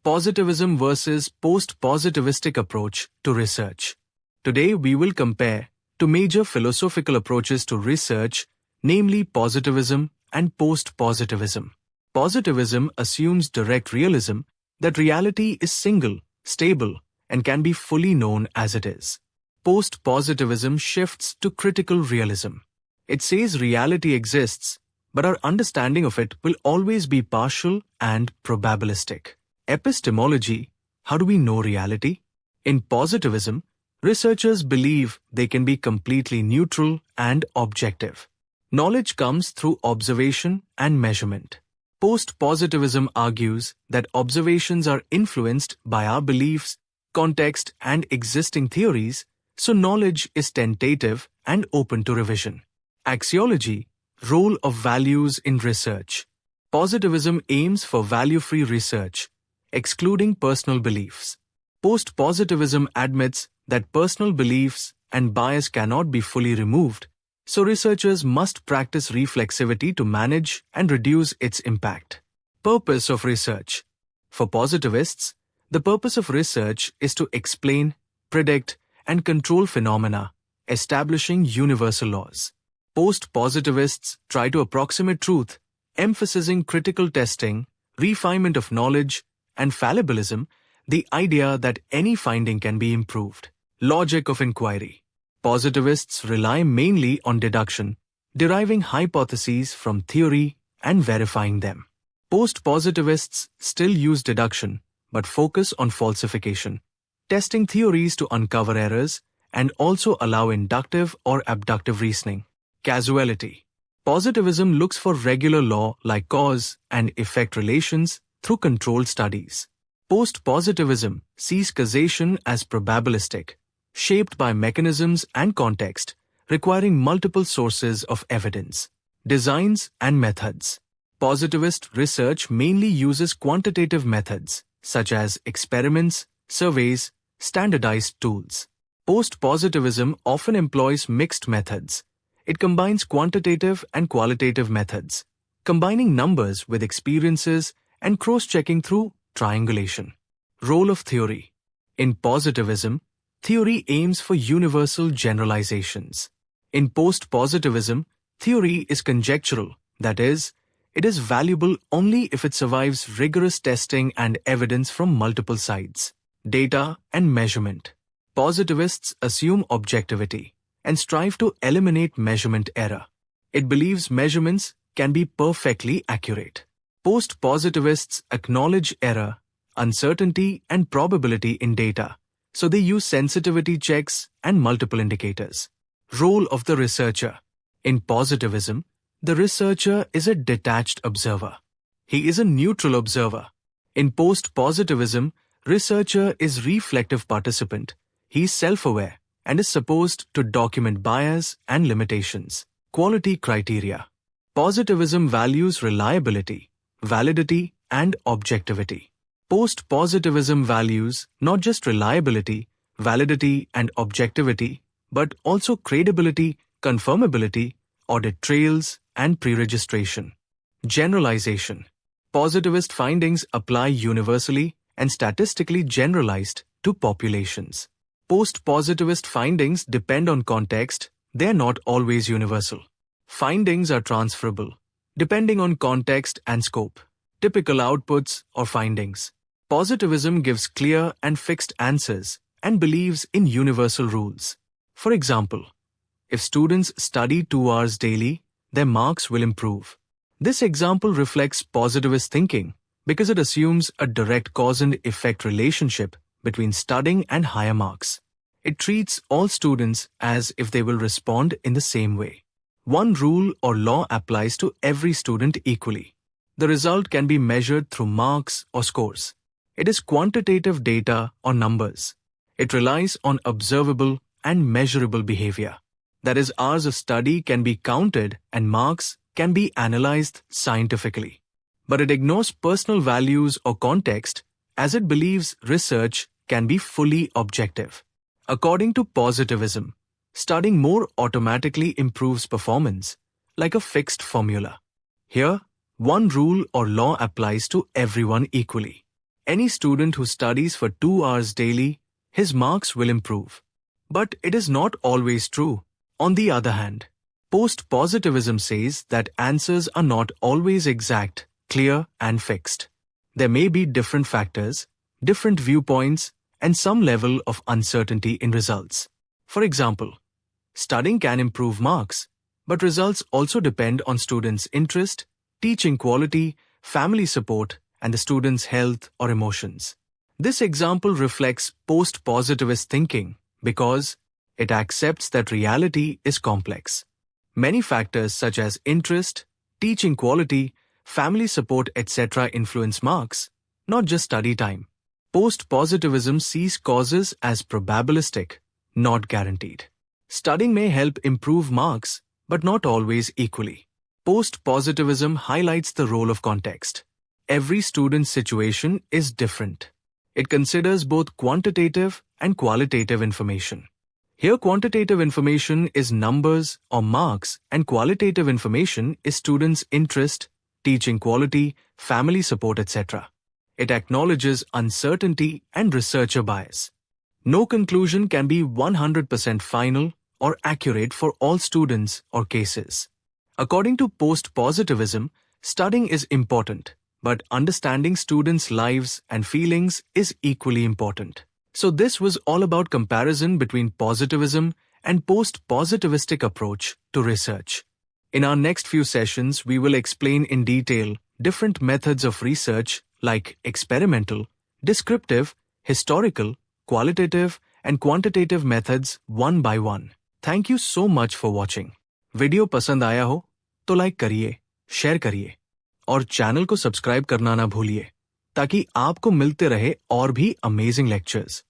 Positivism versus post-positivistic approach to research. Today we will compare two major philosophical approaches to research, namely positivism and post-positivism. Positivism assumes direct realism, that reality is single, stable, and can be fully known as it is. Post-positivism shifts to critical realism. It says reality exists, but our understanding of it will always be partial and probabilistic. Epistemology: how do we know reality? In positivism, researchers believe they can be completely neutral and objective. Knowledge comes through observation and measurement. Post-positivism argues that observations are influenced by our beliefs, context, and existing theories, so knowledge is tentative and open to revision. Axiology: role of values in research. Positivism aims for value-free research, excluding personal beliefs. Post-positivism admits that personal beliefs and bias cannot be fully removed, so researchers must practice reflexivity to manage and reduce its impact. Purpose of research. For positivists, the purpose of research is to explain, predict, and control phenomena, establishing universal laws. Post-positivists try to approximate truth, emphasizing critical testing, refinement of knowledge, and fallibilism, the idea that any finding can be improved. Logic of inquiry. Positivists rely mainly on deduction, deriving hypotheses from theory and verifying them. Post-positivists still use deduction, but focus on falsification, testing theories to uncover errors, and also allow inductive or abductive reasoning. Causality. Positivism looks for regular law like cause and effect relations through controlled studies. Post-positivism sees causation as probabilistic, shaped by mechanisms and context, requiring multiple sources of evidence. Designs and methods. Positivist research mainly uses quantitative methods, such as experiments, surveys, standardized tools. Post-positivism often employs mixed methods. It combines quantitative and qualitative methods, combining numbers with experiences and cross-checking through triangulation. Role of theory. In positivism, theory aims for universal generalizations. In post-positivism, theory is conjectural, that is, it is valuable only if it survives rigorous testing and evidence from multiple sides. Data and measurement. Positivists assume objectivity and strive to eliminate measurement error. It believes measurements can be perfectly accurate. Post-positivists acknowledge error, uncertainty, and probability in data, so they use sensitivity checks and multiple indicators. Role of the researcher. In positivism, the researcher is a detached observer. He is a neutral observer. In post-positivism, researcher is reflective participant. He is self-aware and is supposed to document bias and limitations. Quality criteria. Positivism values reliability, validity, and objectivity. Post-positivism values not just reliability, validity, and objectivity, but also credibility, confirmability, audit trails, and pre-registration. Generalization. Positivist findings apply universally and statistically generalized to populations. Post-positivist findings depend on context, they are not always universal. Findings are transferable, depending on context and scope. Typical outputs or findings. Positivism gives clear and fixed answers and believes in universal rules. For example, if students study 2 hours daily, their marks will improve. This example reflects positivist thinking because it assumes a direct cause and effect relationship between studying and higher marks. It treats all students as if they will respond in the same way. One rule or law applies to every student equally. The result can be measured through marks or scores. It is quantitative data or numbers. It relies on observable and measurable behavior. That is, hours of study can be counted and marks can be analyzed scientifically. But it ignores personal values or context as it believes research can be fully objective. According to positivism, studying more automatically improves performance, like a fixed formula. Here, one rule or law applies to everyone equally. Any student who studies for 2 hours daily, his marks will improve. But it is not always true. On the other hand, post-positivism says that answers are not always exact, clear, and fixed. There may be different factors, different viewpoints, and some level of uncertainty in results. For example, studying can improve marks, but results also depend on students' interest, teaching quality, family support, and the student's health or emotions. This example reflects post-positivist thinking because it accepts that reality is complex. Many factors such as interest, teaching quality, family support, etc. influence marks, not just study time. Post-positivism sees causes as probabilistic, not guaranteed. Studying may help improve marks, but not always equally. Post-positivism highlights the role of context. Every student's situation is different. It considers both quantitative and qualitative information. Here, quantitative information is numbers or marks, and qualitative information is students' interest, teaching quality, family support, etc. It acknowledges uncertainty and researcher bias. No conclusion can be 100% final or accurate for all students or cases. According to post-positivism, studying is important, but understanding students' lives and feelings is equally important. So this was all about comparison between positivism and post-positivistic approach to research. In our next few sessions, we will explain in detail different methods of research like experimental, descriptive, historical, qualitative, and quantitative methods one by one. Thank you so much for watching. Video पसंद आया हो तो like करिए, share करिए और channel को subscribe करना ना भूलिए ताकि आपको मिलते रहे और भी अमेजिंग लेक्चर्स।